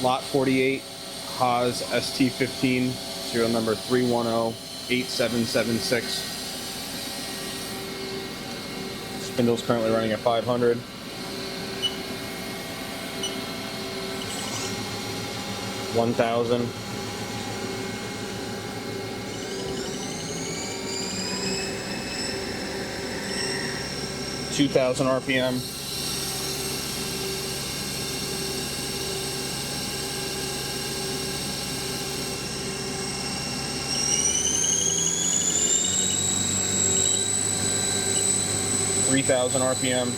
Lot 48, Haas ST15, serial number 3108776. Spindle's currently running at 500. $1,000. $2,000 RPM. $3,000 RPM.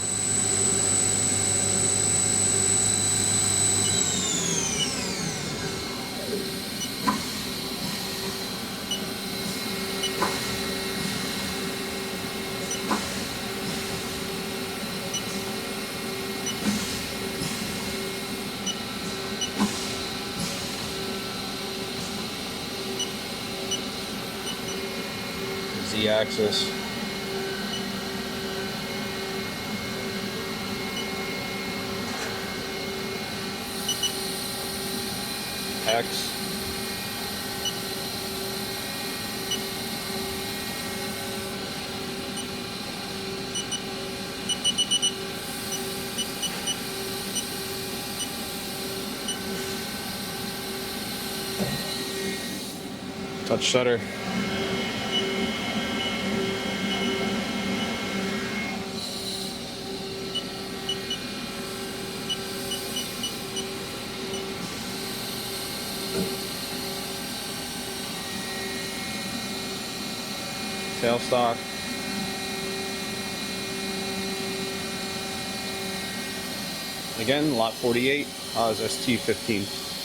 Z-axis. X. Touch shutter. Tailstock. Again, lot 48, Haas ST15.